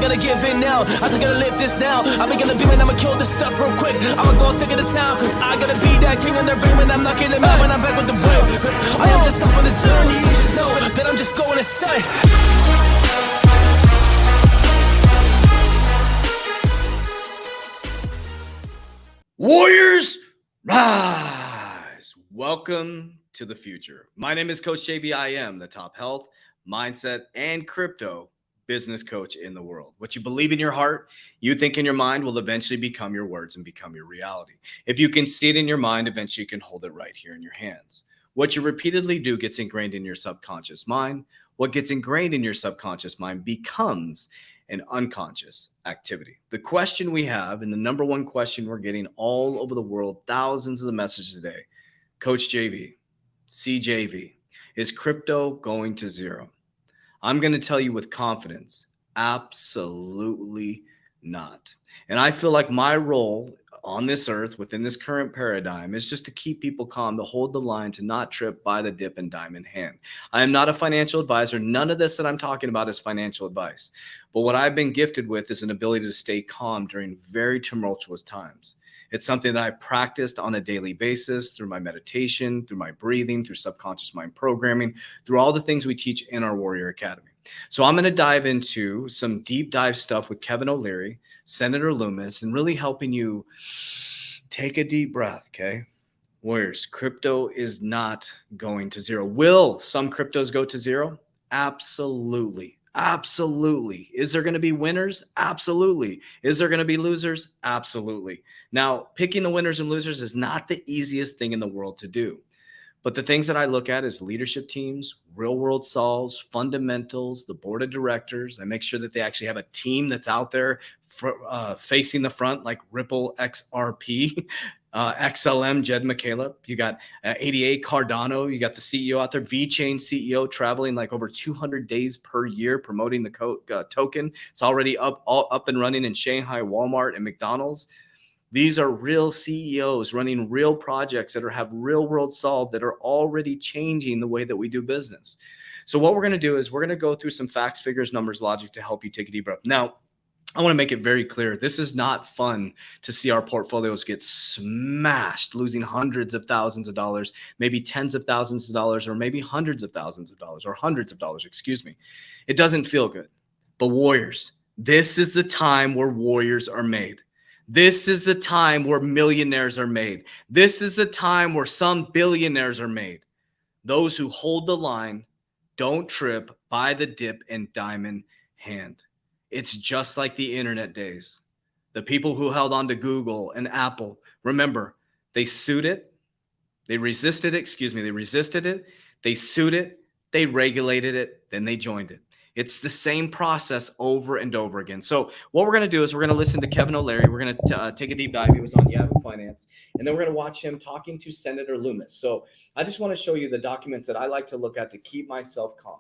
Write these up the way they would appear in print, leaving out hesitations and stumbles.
gonna give in now. I think I'm gonna live this now. I'm gonna be man, I'ma kill this stuff real quick. I'ma go take it to town, cause I gotta be that king in the ring when I'm knocking them out when I'm back with the break. Cause I am just up on the journey. You just know that I'm just going insane. Warriors, rise! Welcome to the future. My name is Coach JB. I am the top health, mindset, and crypto business coach in the world. What you believe in your heart, you think in your mind will eventually become your words and become your reality. If you can see it in your mind, eventually you can hold it right here in your hands. What you repeatedly do gets ingrained in your subconscious mind. What gets ingrained in your subconscious mind becomes an unconscious activity. The question we have, and the number one question we're getting all over the world, thousands of messages a day, Coach JV, CJV, is crypto going to zero? I'm going to tell you with confidence, absolutely not. And I feel like my role on this earth within this current paradigm is just to keep people calm, to hold the line, to not trip by the dip and dime in hand. I am not a financial advisor. None of this that I'm talking about is financial advice. But what I've been gifted with is an ability to stay calm during very tumultuous times. It's something that I practiced on a daily basis through my meditation, through my breathing, through subconscious mind programming, through all the things we teach in our Warrior Academy. So I'm going to dive into some deep dive stuff with Kevin O'Leary, Senator Loomis, and really helping you take a deep breath, okay? Warriors, crypto is not going to zero. Will some cryptos go to zero? Absolutely. Absolutely. Is there going to be winners? Absolutely. Is there going to be losers? Absolutely. Now, picking the winners and losers is not the easiest thing in the world to do. But the things that I look at is leadership teams, real world solves, fundamentals, the board of directors. I make sure that they actually have a team that's out there facing the front, like Ripple XRP, XLM, Jed McCaleb. You got ADA Cardano. You got the CEO out there, VeChain CEO, traveling like over 200 days per year, promoting the token. It's already up and running in Shanghai, Walmart, and McDonald's. These are real CEOs running real projects that have real world solve that are already changing the way that we do business. So what we're going to do is we're going to go through some facts, figures, numbers, logic to help you take a deep breath. Now, I want to make it very clear. This is not fun to see our portfolios get smashed, losing hundreds of thousands of dollars, maybe tens of thousands of dollars, or maybe hundreds of thousands of dollars, or hundreds of dollars, excuse me. It doesn't feel good. But warriors, this is the time where warriors are made. This is the time where millionaires are made. This is the time where some billionaires are made. Those who hold the line, don't trip by the dip and diamond hand. It's just like the internet days. The people who held on to Google and Apple, remember, they sued it. They resisted it. They sued it. They regulated it. Then they joined it. It's the same process over and over again. So what we're going to do is we're going to listen to Kevin O'Leary. We're going to take a deep dive. He was on Yahoo Finance. And then we're going to watch him talking to Senator Loomis. So I just want to show you the documents that I like to look at to keep myself calm.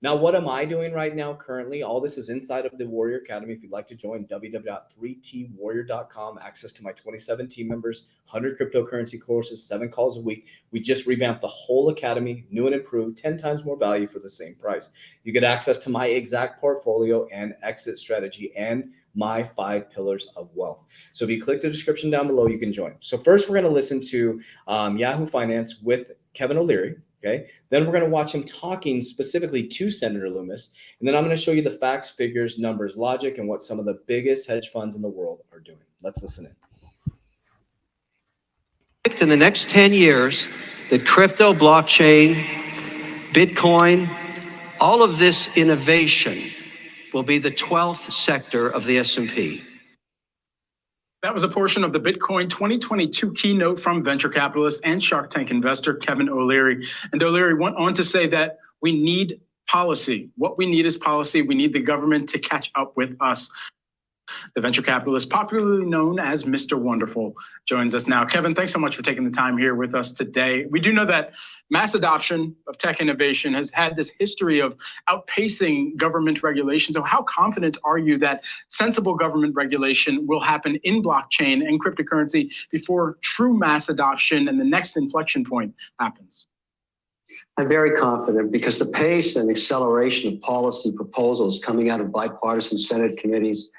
Now, what am I doing right now currently? All this is inside of the Warrior Academy. If you'd like to join, www.3twarrior.com. Access to my 27 team members, 100 cryptocurrency courses, 7 calls a week. We just revamped the whole academy, new and improved, 10 times more value for the same price. You get access to my exact portfolio and exit strategy and my 5 pillars of wealth. So if you click the description down below, you can join. So first, we're going to listen to Yahoo Finance with Kevin O'Leary. Okay. Then we're going to watch him talking specifically to Senator Loomis. And then I'm going to show you the facts, figures, numbers, logic, and what some of the biggest hedge funds in the world are doing. Let's listen in. In the next 10 years, the crypto, blockchain, Bitcoin, all of this innovation will be the 12th sector of the S&P. That was a portion of the Bitcoin 2022 keynote from venture capitalist and Shark Tank investor Kevin O'Leary. And O'Leary went on to say that we need policy. What we need is policy. We need the government to catch up with us. The venture capitalist, popularly known as Mr. Wonderful, joins us now. Kevin, thanks so much for taking the time here with us today. We do know that mass adoption of tech innovation has had this history of outpacing government regulation. So how confident are you that sensible government regulation will happen in blockchain and cryptocurrency before true mass adoption and the next inflection point happens? I'm very confident because the pace and acceleration of policy proposals coming out of bipartisan Senate committees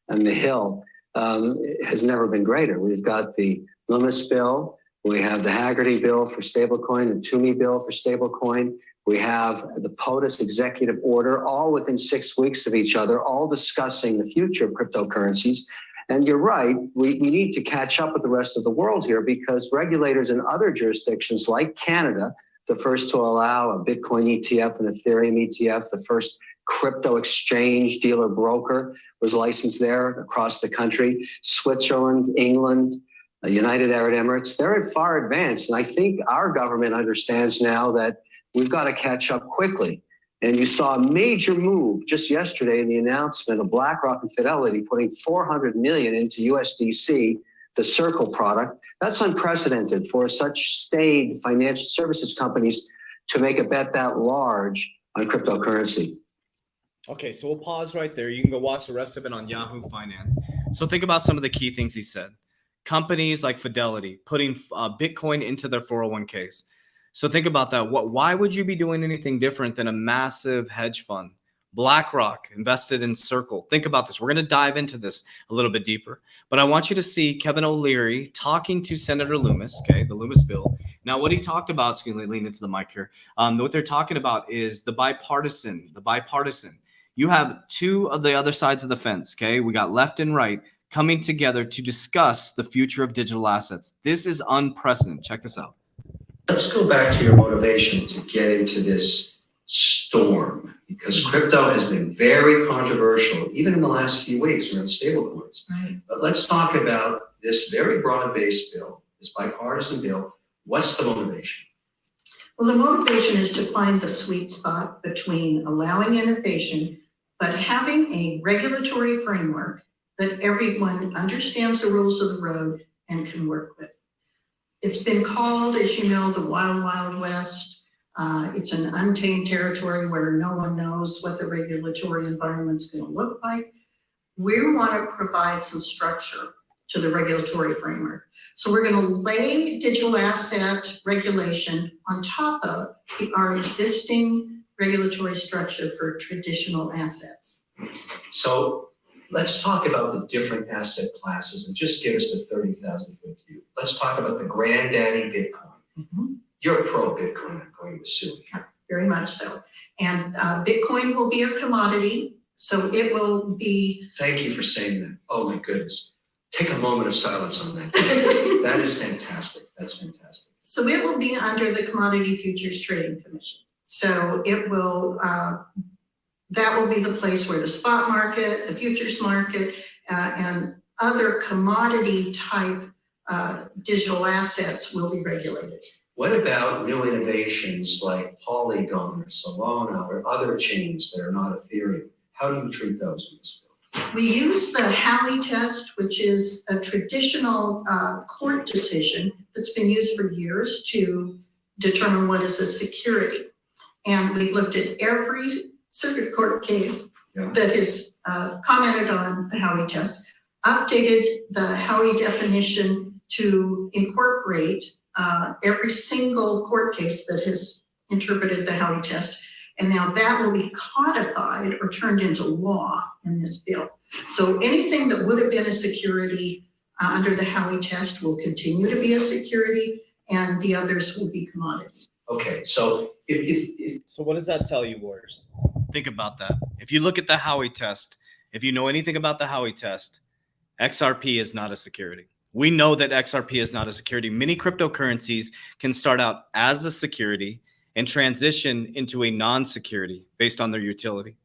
and the Hill has never been greater. We've got the Loomis bill, we have the Haggerty bill for stablecoin, the Toomey bill for stablecoin. We have the POTUS executive order, all within 6 weeks of each other, all discussing the future of cryptocurrencies. And you're right, we need to catch up with the rest of the world here because regulators in other jurisdictions like Canada, the first to allow a Bitcoin ETF and Ethereum ETF, the first crypto exchange dealer broker was licensed there across the country. Switzerland, England, United Arab Emirates, they're far advanced. And I think our government understands now that we've got to catch up quickly. And you saw a major move just yesterday in the announcement of BlackRock and Fidelity putting $400 million into USDC, the Circle product. That's unprecedented for such staid financial services companies to make a bet that large on cryptocurrency. Okay, so we'll pause right there. You can go watch the rest of it on Yahoo Finance. So think about some of the key things he said. Companies like Fidelity putting Bitcoin into their 401ks. So think about that. Why would you be doing anything different than a massive hedge fund? BlackRock invested in Circle. Think about this. We're going to dive into this a little bit deeper. But I want you to see Kevin O'Leary talking to Senator Loomis, okay, the Loomis bill. Now, what he talked about, excuse me, lean into the mic here. What they're talking about is the bipartisan. You have two of the other sides of the fence, okay? We got left and right coming together to discuss the future of digital assets. This is unprecedented. Check this out. Let's go back to your motivation to get into this storm, because crypto has been very controversial, even in the last few weeks around stablecoins. Right. But let's talk about this very broad-based bill, this bipartisan bill. What's the motivation? Well, the motivation is to find the sweet spot between allowing innovation, but having a regulatory framework that everyone understands the rules of the road and can work with. It's been called, as you know, the Wild Wild West. It's an untamed territory where no one knows what the regulatory environment's going to look like. We want to provide some structure to the regulatory framework. So we're going to lay digital asset regulation on top of our existing regulatory structure for traditional assets. So let's talk about the different asset classes and just give us the 30,000-foot view. Let's talk about the granddaddy Bitcoin. Mm-hmm. You're pro-Bitcoin, I'm going to assume. Very much so. And Bitcoin will be a commodity, so it will be... Thank you for saying that. Oh my goodness. Take a moment of silence on that. That is fantastic. That's fantastic. So it will be under the Commodity Futures Trading Commission. So it will, that will be the place where the spot market, the futures market, and other commodity type digital assets will be regulated. What about new innovations like Polygon or Solana or other chains that are not Ethereum? How do you treat those in this bill? We use the Howey test, which is a traditional court decision that's been used for years to determine what is a security. And we've looked at every circuit court case that has commented on the Howey test, updated the Howey definition to incorporate every single court case that has interpreted the Howey test. And now that will be codified or turned into law in this bill. So anything that would have been a security under the Howey test will continue to be a security, and the others will be commodities. Okay, so So what does that tell you, Warriors? Think about that. If you look at the Howey test, if you know anything about the Howey test, XRP is not a security. We know that XRP is not a security. Many cryptocurrencies can start out as a security and transition into a non-security based on their utility.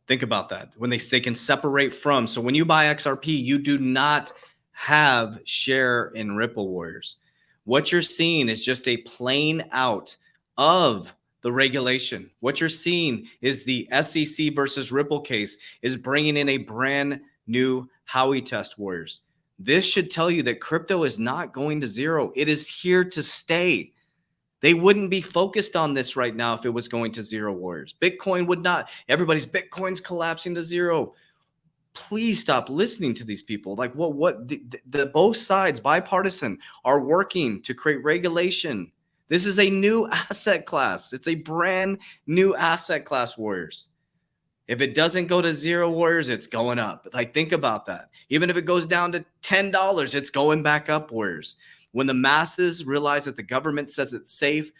Think about that. When they can separate from. So when you buy XRP, you do not have share in Ripple, Warriors. What you're seeing is just a playing out of the regulation. What you're seeing is the SEC versus Ripple case is bringing in a brand new Howey test, Warriors. This should tell you that crypto is not going to zero. It is here to stay. They wouldn't be focused on this right now if it was going to zero, Warriors. Bitcoin would not. Everybody's Bitcoin's collapsing to zero. Please stop listening to these people. Like what the both sides, bipartisan, are working to create regulation This is a new asset class. It's a brand new asset class, Warriors. If it doesn't go to zero, Warriors, it's going up. Like, think about that. Even if it goes down to $10, it's going back up, Warriors. When the masses realize that the government says it's safe,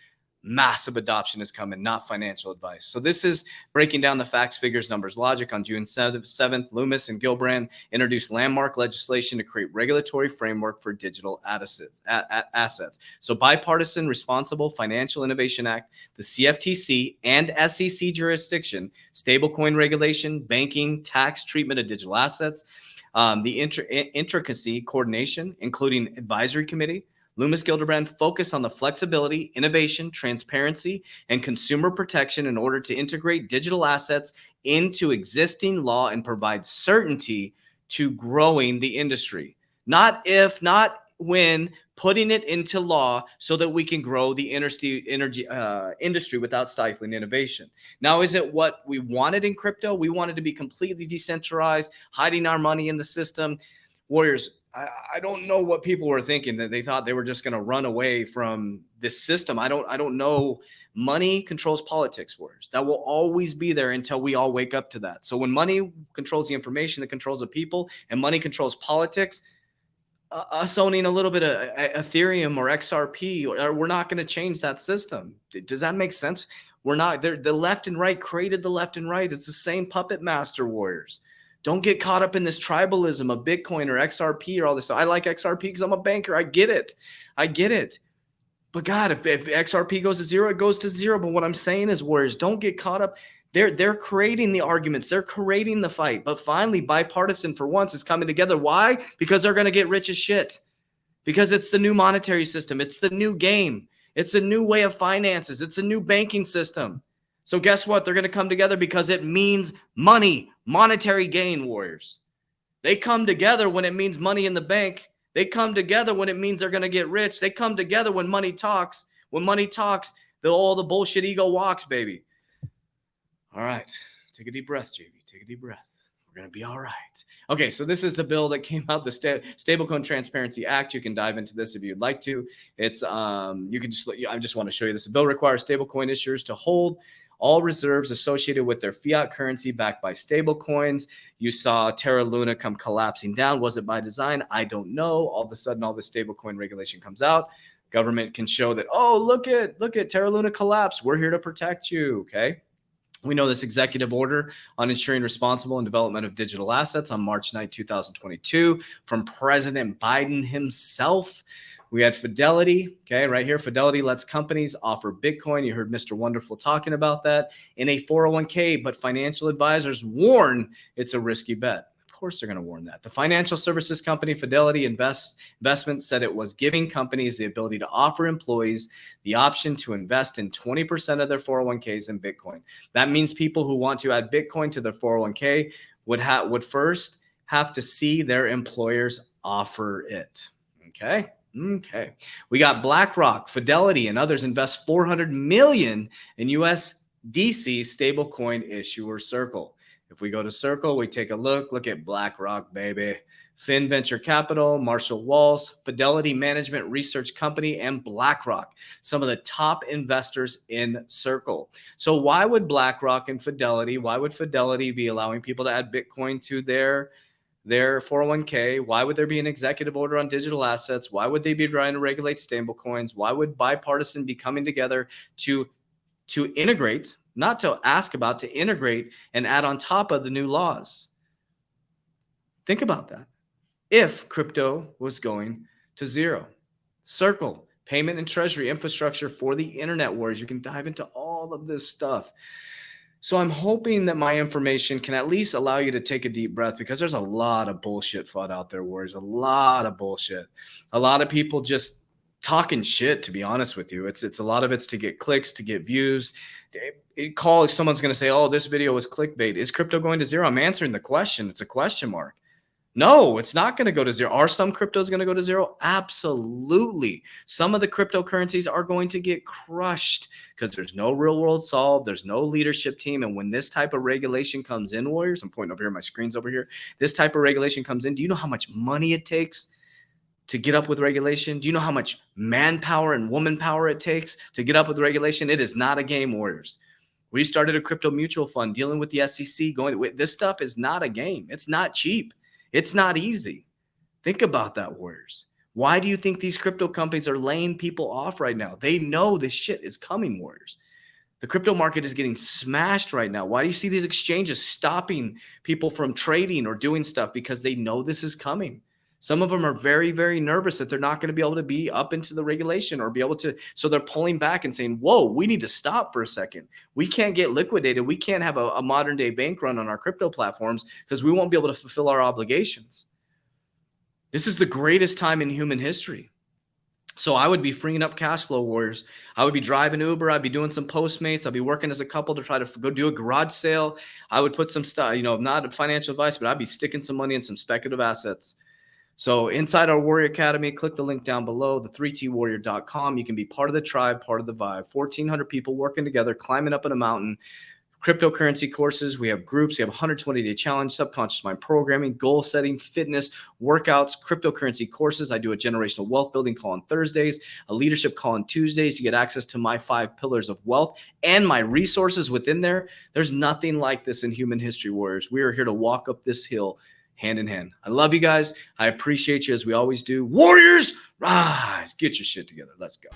massive adoption is coming, not financial advice. So this is breaking down the facts, figures, numbers, logic. On June 7th, Loomis and Gillibrand introduced landmark legislation to create regulatory framework for digital assets. So Bipartisan Responsible Financial Innovation Act, the CFTC and SEC jurisdiction, stablecoin regulation, banking, tax treatment of digital assets, the intricacy coordination, including advisory committee. Loomis Gillibrand focused on the flexibility, innovation, transparency, and consumer protection in order to integrate digital assets into existing law and provide certainty to growing the industry. Not if, not when, putting it into law so that we can grow the industry without stifling innovation. Now, is it what we wanted in crypto? We wanted to be completely decentralized, hiding our money in the system. Warriors, I don't know what people were thinking, that they thought they were just going to run away from this system. I don't know. Money controls politics, Warriors. That will always be there until we all wake up to that. So when money controls the information that controls the people, and money controls politics, us owning a little bit of Ethereum or XRP, we're not going to change that system. Does that make sense? We're not. The left and right created the left and right. It's the same puppet master, Warriors. Don't get caught up in this tribalism of Bitcoin or XRP or all this stuff. I like XRP because I'm a banker. I get it. But God, if XRP goes to zero, it goes to zero. But what I'm saying is, Warriors, don't get caught up. They're creating the arguments. They're creating the fight. But finally, bipartisan for once is coming together. Why? Because they're going to get rich as shit. Because it's the new monetary system. It's the new game. It's a new way of finances. It's a new banking system. So guess what? They're going to come together because it means money, monetary gain, Warriors. They come together when it means money in the bank. They come together when it means they're going to get rich. They come together when money talks. When money talks, all the bullshit ego walks, baby. All right. Take a deep breath, JB. Take a deep breath. We're going to be all right. Okay, so this is the bill that came out, the Stablecoin Transparency Act. You can dive into this if you'd like to. It's you can just. I just want to show you this. The bill requires stablecoin issuers to hold all reserves associated with their fiat currency backed by stablecoins. You saw Terra Luna come collapsing down. Was it by design? I don't know. All of a sudden, all this stablecoin regulation comes out. Government can show that, oh, look at Terra Luna collapsed. We're here to protect you. Okay. We know this executive order on ensuring responsible and development of digital assets on March 9, 2022 from President Biden himself. We had Fidelity, okay, right here. Fidelity lets companies offer Bitcoin. You heard Mr. Wonderful talking about that in a 401k, but financial advisors warn it's a risky bet. Of course, they're going to warn that. The financial services company Fidelity Investments said it was giving companies the ability to offer employees the option to invest in 20% of their 401ks in Bitcoin. That means people who want to add Bitcoin to their 401k would first have to see their employers offer it. Okay. We got BlackRock, Fidelity, and others invest $400 million in USDC stablecoin issuer Circle. If we go to Circle, we take a look at BlackRock, baby. Fin Venture Capital, Marshall Walsh, Fidelity Management Research Company, and BlackRock, some of the top investors in Circle. So why would BlackRock and Fidelity, why would Fidelity be allowing people to add Bitcoin to their 401k? Why would there be an executive order on digital assets? Why would they be trying to regulate stablecoins? Why would bipartisan be coming together to integrate, not to ask about, to integrate and add on top of the new laws? Think about that. If crypto was going to zero, Circle, payment and treasury infrastructure for the internet wars. You can dive into all of this stuff. So I'm hoping that my information can at least allow you to take a deep breath, because there's a lot of bullshit fought out there, Warriors. A lot of bullshit. A lot of people just talking shit, to be honest with you. It's a lot of it's to get clicks, to get views. Someone's going to say, oh, this video was clickbait. Is crypto going to zero? I'm answering the question. It's a question mark. No, it's not going to go to zero. Are some cryptos going to go to zero? Absolutely. Some of the cryptocurrencies are going to get crushed because there's no real world solve. There's no leadership team. And when this type of regulation comes in, Warriors, I'm pointing over here, my screen's over here. This type of regulation comes in. Do you know how much money it takes to get up with regulation? Do you know how much manpower and woman power it takes to get up with regulation? It is not a game, Warriors. We started a crypto mutual fund dealing with the SEC. This stuff is not a game. It's not cheap. It's not easy. Think about that, Warriors. Why do you think these crypto companies are laying people off right now? They know this shit is coming, Warriors. The crypto market is getting smashed right now. Why do you see these exchanges stopping people from trading or doing stuff? Because they know this is coming. Some of them are very, very nervous that they're not going to be able to be up into the regulation or be able to. So they're pulling back and saying, whoa, we need to stop for a second. We can't get liquidated. We can't have a modern day bank run on our crypto platforms because we won't be able to fulfill our obligations. This is the greatest time in human history. So I would be freeing up cash flow, Warriors. I would be driving Uber. I'd be doing some Postmates. I'd be working as a couple to try to go do a garage sale. I would put some stuff, not financial advice, but I'd be sticking some money in some speculative assets. So inside our Warrior Academy, click the link down below, the3twarrior.com. You can be part of the tribe, part of the vibe. 1,400 people working together, climbing up in a mountain. Cryptocurrency courses. We have groups. We have 120-day challenge, subconscious mind programming, goal setting, fitness, workouts, cryptocurrency courses. I do a generational wealth building call on Thursdays, a leadership call on Tuesdays. You get access to my 5 pillars of wealth and my resources within there. There's nothing like this in human history, Warriors. We are here to walk up this hill hand in hand. I love you guys. I appreciate you as we always do. Warriors, rise. Get your shit together. Let's go.